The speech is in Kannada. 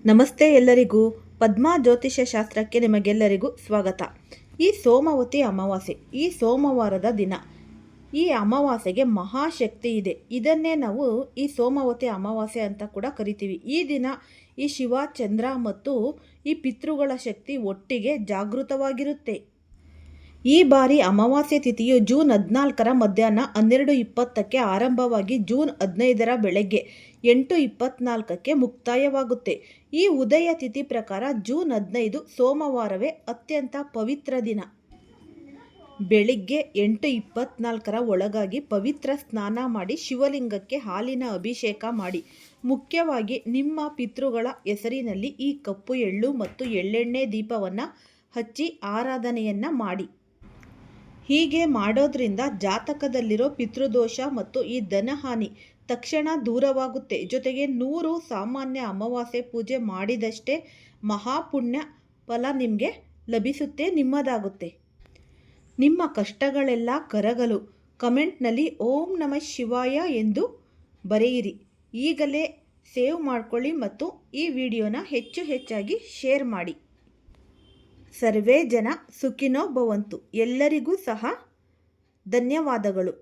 ನಮಸ್ತೆ ಎಲ್ಲರಿಗೂ. ಪದ್ಮಾ ಜ್ಯೋತಿಷ್ಯ ಶಾಸ್ತ್ರಕ್ಕೆ ನಿಮಗೆಲ್ಲರಿಗೂ ಸ್ವಾಗತ. ಈ ಸೋಮವತಿ ಅಮಾವಾಸ್ಯೆ, ಈ ಸೋಮವಾರದ ದಿನ, ಈ ಅಮಾವಾಸ್ಯೆಗೆ ಮಹಾಶಕ್ತಿ ಇದೆ. ಇದನ್ನೇ ನಾವು ಈ ಸೋಮವತಿ ಅಮಾವಾಸ್ಯೆ ಅಂತ ಕೂಡ ಕರಿತೀವಿ. ಈ ದಿನ ಈ ಶಿವ, ಚಂದ್ರ ಮತ್ತು ಈ ಪಿತೃಗಳ ಶಕ್ತಿ ಒಟ್ಟಿಗೆ ಜಾಗೃತವಾಗಿರುತ್ತೆ. ಈ ಬಾರಿ ಅಮಾವಾಸ್ಯೆ ತಿಥಿಯು ಜೂನ್ 14ರ ಮಧ್ಯಾಹ್ನ 12:20ಕ್ಕೆ ಆರಂಭವಾಗಿ ಜೂನ್ 15ರ ಬೆಳಗ್ಗೆ 8:24ಕ್ಕೆ ಮುಕ್ತಾಯವಾಗುತ್ತೆ. ಈ ಉದಯ ತಿಥಿ ಪ್ರಕಾರ ಜೂನ್ 15 ಸೋಮವಾರವೇ ಅತ್ಯಂತ ಪವಿತ್ರ ದಿನ. ಬೆಳಿಗ್ಗೆ 8:24ರ ಒಳಗಾಗಿ ಪವಿತ್ರ ಸ್ನಾನ ಮಾಡಿ ಶಿವಲಿಂಗಕ್ಕೆ ಹಾಲಿನ ಅಭಿಷೇಕ ಮಾಡಿ. ಮುಖ್ಯವಾಗಿ ನಿಮ್ಮ ಪಿತೃಗಳ ಹೆಸರಿನಲ್ಲಿ ಈ ಕಪ್ಪು ಎಳ್ಳು ಮತ್ತು ಎಳ್ಳೆಣ್ಣೆ ದೀಪವನ್ನು ಹಚ್ಚಿ ಆರಾಧನೆಯನ್ನು ಮಾಡಿ. ಹೀಗೆ ಮಾಡೋದ್ರಿಂದ ಜಾತಕದಲ್ಲಿರೋ ಪಿತೃದೋಷ ಮತ್ತು ಈ ಧನಹಾನಿ ತಕ್ಷಣ ದೂರವಾಗುತ್ತೆ. ಜೊತೆಗೆ 100 ಸಾಮಾನ್ಯ ಅಮಾವಾಸ್ಯೆ ಪೂಜೆ ಮಾಡಿದಷ್ಟೇ ಮಹಾಪುಣ್ಯ ಫಲ ನಿಮಗೆ ಲಭಿಸುತ್ತೆ, ನಿಮ್ಮದಾಗುತ್ತೆ. ನಿಮ್ಮ ಕಷ್ಟಗಳೆಲ್ಲ ಕರಗಲು ಕಮೆಂಟ್ನಲ್ಲಿ ಓಂ ನಮಃ ಶಿವಾಯ ಎಂದು ಬರೆಯಿರಿ. ಈಗಲೇ ಸೇವ್ ಮಾಡ್ಕೊಳ್ಳಿ ಮತ್ತು ಈ ವಿಡಿಯೋನ ಹೆಚ್ಚಾಗಿ ಶೇರ್ ಮಾಡಿ. ಸರ್ವೇ ಜನ ಸುಖಿನೋ ಭವಂತು. ಎಲ್ಲರಿಗೂ ಸಹ ಧನ್ಯವಾದಗಳು.